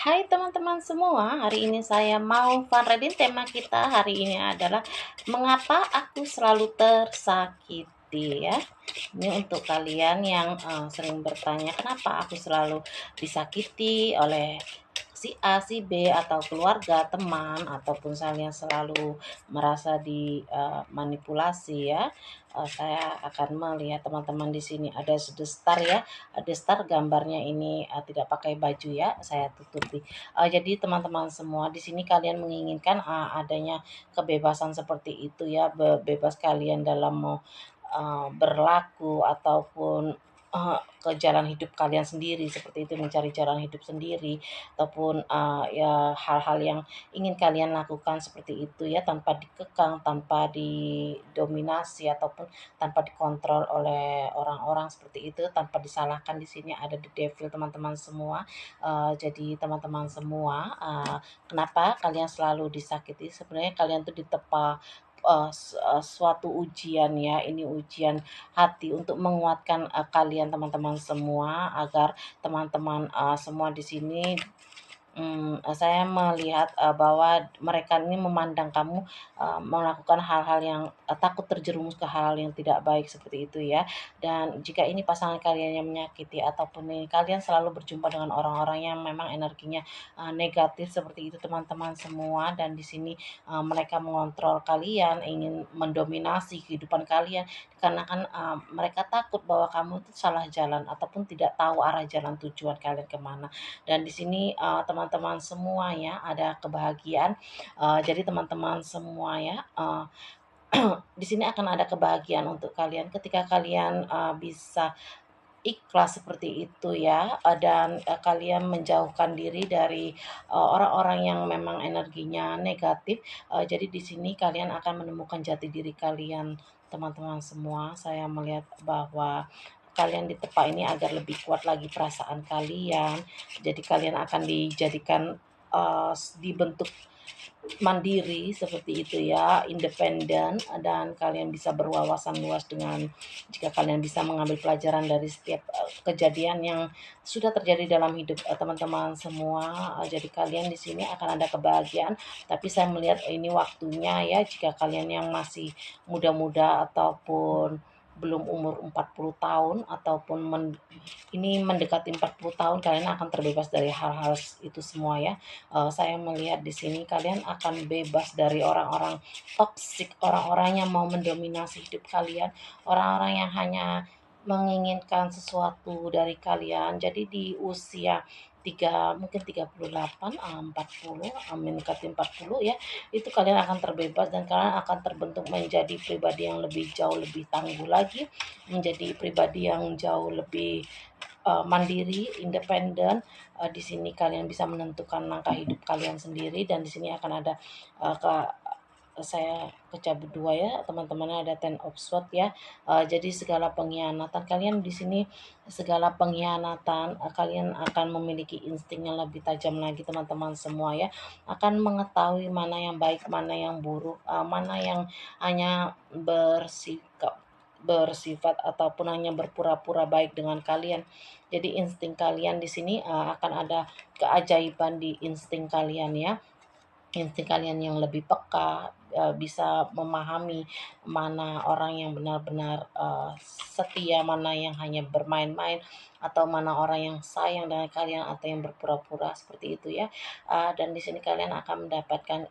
Hai teman-teman semua, hari ini saya mau fun reading. Tema kita hari ini adalah mengapa aku selalu tersakiti ya. Ini untuk kalian yang sering bertanya kenapa aku selalu disakiti oleh si A, si B, atau keluarga, teman, ataupun kalian selalu merasa dimanipulasi ya. Saya akan melihat teman-teman di sini ada star ya, ada star gambarnya ini tidak pakai baju ya, saya tutupi. Jadi teman-teman semua di sini kalian menginginkan adanya kebebasan seperti itu ya, bebas kalian dalam mau berlaku ataupun ke jalan hidup kalian sendiri seperti itu, mencari jalan hidup sendiri ataupun ya hal-hal yang ingin kalian lakukan seperti itu ya, tanpa dikekang, tanpa didominasi ataupun tanpa dikontrol oleh orang-orang seperti itu, tanpa disalahkan. Di sini ada the devil teman-teman semua. Jadi teman-teman semua, kenapa kalian selalu disakiti? Sebenarnya kalian tuh ditepa suatu ujian ya, ini ujian hati untuk menguatkan kalian teman-teman semua, agar teman-teman semua di sini saya melihat bahwa mereka ini memandang kamu melakukan hal-hal yang takut terjerumus ke hal yang tidak baik seperti itu ya. Dan jika ini pasangan kalian yang menyakiti ataupun ini kalian selalu berjumpa dengan orang-orang yang memang energinya negatif seperti itu teman-teman semua, dan di sini mereka mengontrol kalian, ingin mendominasi kehidupan kalian karena kan mereka takut bahwa kamu itu salah jalan ataupun tidak tahu arah jalan tujuan kalian kemana. Dan di sini teman-teman semua ya, ada kebahagiaan. Jadi teman-teman semua ya, di sini akan ada kebahagiaan untuk kalian ketika kalian bisa ikhlas seperti itu ya, dan kalian menjauhkan diri dari orang-orang yang memang energinya negatif. Jadi di sini kalian akan menemukan jati diri kalian teman-teman semua. Saya melihat bahwa kalian ditepa ini agar lebih kuat lagi perasaan kalian. Jadi kalian akan dijadikan dibentuk mandiri seperti itu ya, independen, dan kalian bisa berwawasan luas dengan jika kalian bisa mengambil pelajaran dari setiap kejadian yang sudah terjadi dalam hidup teman-teman semua. Jadi kalian di sini akan ada kebahagiaan, tapi saya melihat ini waktunya ya, jika kalian yang masih muda-muda ataupun belum umur 40 tahun ataupun ini mendekati 40 tahun, kalian akan terbebas dari hal-hal itu semua ya. Saya melihat di sini kalian akan bebas dari orang-orang toksik, orang-orang yang mau mendominasi hidup kalian, orang-orang yang hanya menginginkan sesuatu dari kalian. Jadi di usia mungkin 38, 40, mendekati 40 ya, itu kalian akan terbebas dan kalian akan terbentuk menjadi pribadi yang lebih jauh lebih tangguh lagi, menjadi pribadi yang jauh lebih mandiri, independen. Di sini kalian bisa menentukan langkah hidup kalian sendiri, dan di sini akan ada saya pecah dua ya teman-teman, ada ten of sword ya. Jadi segala pengkhianatan kalian di sini, segala pengkhianatan kalian akan memiliki insting yang lebih tajam lagi teman-teman semua ya, akan mengetahui mana yang baik, mana yang buruk, mana yang hanya bersifat ataupun hanya berpura-pura baik dengan kalian. Jadi insting kalian di sini akan ada keajaiban di insting kalian ya. Insting kalian yang lebih peka, bisa memahami mana orang yang benar-benar setia, mana yang hanya bermain-main, atau mana orang yang sayang dengan kalian atau yang berpura-pura seperti itu ya. Dan di sini kalian akan mendapatkan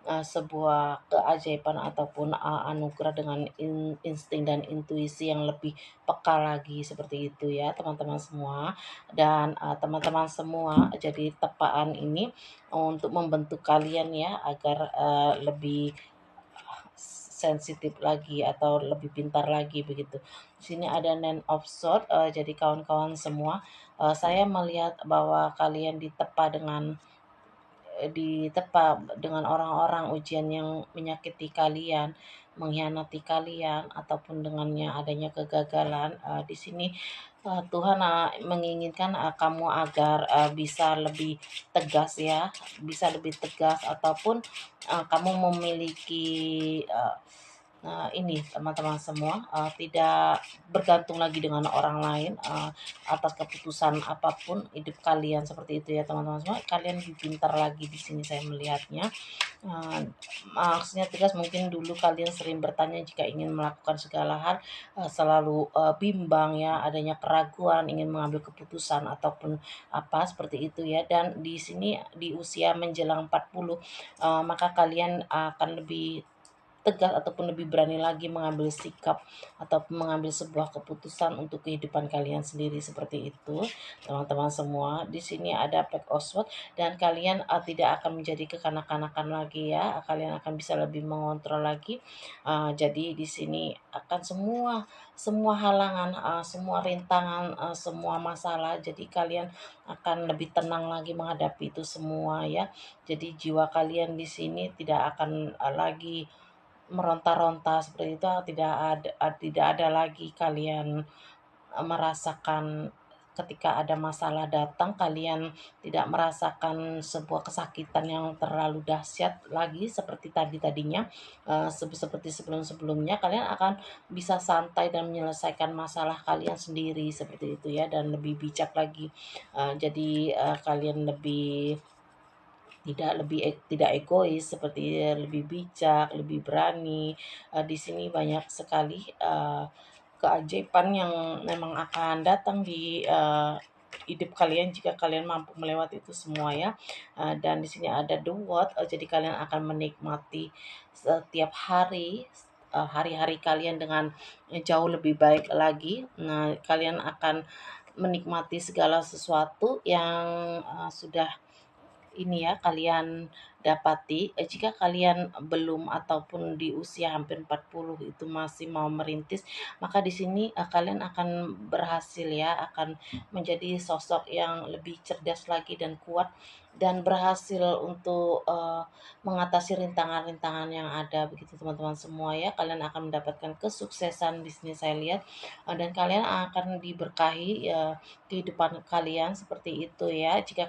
sebuah keajaiban ataupun anugerah dengan insting dan intuisi yang lebih peka lagi seperti itu ya teman-teman semua. Dan teman-teman semua, jadi tepaan ini untuk membentuk kalian ya, agar lebih sensitif lagi atau lebih pintar lagi begitu. Di sini ada Nine of Swords. Jadi kawan-kawan semua, saya melihat bahwa kalian ditepa dengan orang-orang ujian yang menyakiti kalian, mengkhianati kalian, ataupun dengannya adanya kegagalan. Di sini Tuhan menginginkan kamu agar bisa lebih tegas ya, bisa lebih tegas, ataupun kamu memiliki ini teman-teman semua, tidak bergantung lagi dengan orang lain, atas keputusan apapun hidup kalian, seperti itu ya teman-teman semua. Kalian lebih pintar lagi di sini saya melihatnya. Eee, Maksudnya tegas, mungkin dulu kalian sering bertanya jika ingin melakukan segala hal, selalu, bimbang ya, adanya keraguan, ingin mengambil keputusan ataupun apa, seperti itu ya. Dan di sini di usia menjelang 40, maka kalian akan lebih tegas ataupun lebih berani lagi mengambil sikap ataupun mengambil sebuah keputusan untuk kehidupan kalian sendiri, seperti itu teman-teman semua. Di sini ada Pack Oswald dan kalian tidak akan menjadi kekanak-kanakan lagi ya. Kalian akan bisa lebih mengontrol lagi. Jadi di sini akan semua semua halangan, semua rintangan, semua masalah. Jadi kalian akan lebih tenang lagi menghadapi itu semua ya. Jadi jiwa kalian di sini tidak akan lagi meronta-ronta seperti itu, tidak ada lagi kalian, merasakan ketika ada masalah datang, kalian tidak merasakan sebuah kesakitan yang terlalu dahsyat lagi seperti tadinya, seperti sebelum-sebelumnya. Kalian akan bisa santai dan menyelesaikan masalah kalian sendiri, seperti itu ya, dan lebih bijak lagi. Jadi, kalian tidak egois, seperti lebih bijak, lebih berani. Di sini banyak sekali keajaiban yang memang akan datang di hidup kalian jika kalian mampu melewati itu semua ya. Dan di sini ada the what, jadi kalian akan menikmati setiap hari, hari-hari kalian dengan jauh lebih baik lagi. Nah, kalian akan menikmati segala sesuatu yang sudah ini ya kalian dapati. Jika kalian belum ataupun di usia hampir 40 itu masih mau merintis, maka di sini kalian akan berhasil ya, akan menjadi sosok yang lebih cerdas lagi dan kuat, dan berhasil untuk mengatasi rintangan-rintangan yang ada, begitu teman-teman semua ya. Kalian akan mendapatkan kesuksesan di sini saya lihat, dan kalian akan diberkahi ya kehidupan kalian, seperti itu ya. Jika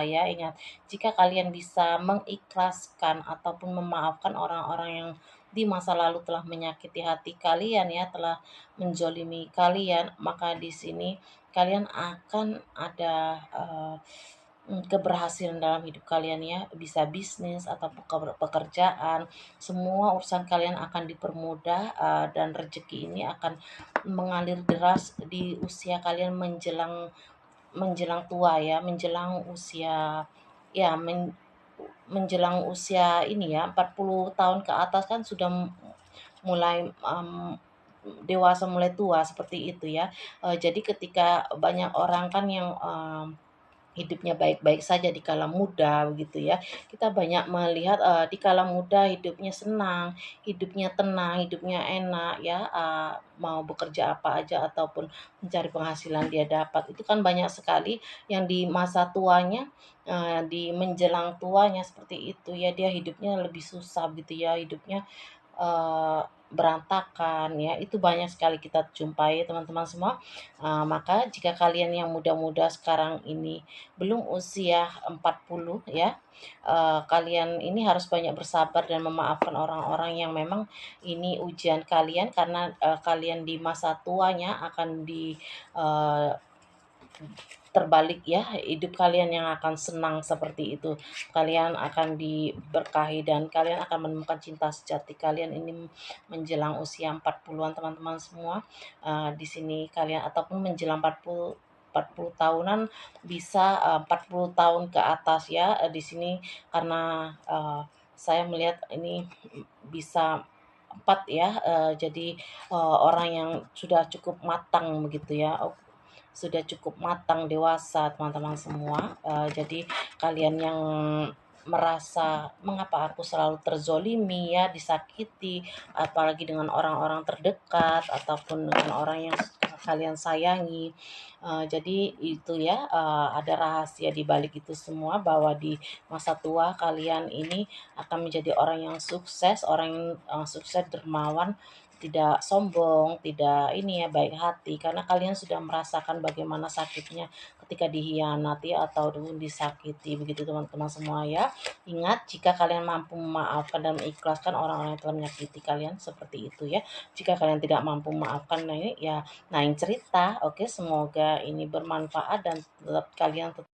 ya, ingat, jika kalian bisa mengikhlaskan ataupun memaafkan orang-orang yang di masa lalu telah menyakiti hati kalian ya, telah menzolimi kalian, maka di sini kalian akan ada keberhasilan dalam hidup kalian ya, bisa bisnis atau pekerjaan, semua urusan kalian akan dipermudah, dan rezeki ini akan mengalir deras di usia kalian menjelang menjelang tua ya, menjelang usia ya menjelang usia ini ya, 40 tahun ke atas kan sudah mulai, dewasa, mulai tua, seperti itu ya. Jadi ketika banyak orang kan yang, hidupnya baik-baik saja di kala muda begitu ya. Kita banyak melihat, di kala muda hidupnya senang, hidupnya tenang, hidupnya enak ya, mau bekerja apa aja ataupun mencari penghasilan dia dapat. Itu kan banyak sekali yang di masa tuanya, di menjelang tuanya seperti itu ya, dia hidupnya lebih susah gitu ya, hidupnya berantakan ya, itu banyak sekali kita jumpai teman-teman semua. Maka jika kalian yang muda-muda sekarang ini belum usia 40 ya, kalian ini harus banyak bersabar dan memaafkan orang-orang yang memang ini ujian kalian, karena kalian di masa tuanya akan eee, terbalik ya, hidup kalian yang akan senang, seperti itu. Kalian akan diberkahi dan kalian akan menemukan cinta sejati kalian ini menjelang usia 40-an teman-teman semua. Di sini kalian ataupun menjelang 40 tahunan, bisa 40 tahun ke atas ya, di sini karena saya melihat ini bisa 4 ya, jadi orang yang sudah cukup matang begitu ya, sudah cukup matang, dewasa teman-teman semua. Jadi kalian yang merasa mengapa aku selalu terzolimi ya, disakiti, apalagi dengan orang-orang terdekat ataupun dengan orang yang kalian sayangi. Jadi itu ya, ada rahasia di balik itu semua, bahwa di masa tua kalian ini akan menjadi orang yang sukses, orang yang sukses, dermawan, tidak sombong, tidak ini ya, baik hati, karena kalian sudah merasakan bagaimana sakitnya ketika dihianati atau disakiti, begitu teman-teman semua ya. Ingat, jika kalian mampu memaafkan dan mengikhlaskan orang-orang yang telah menyakiti kalian, seperti itu ya. Jika kalian tidak mampu memaafkan, nah ini ya lain cerita. Oke, semoga ini bermanfaat dan tetap kalian tetap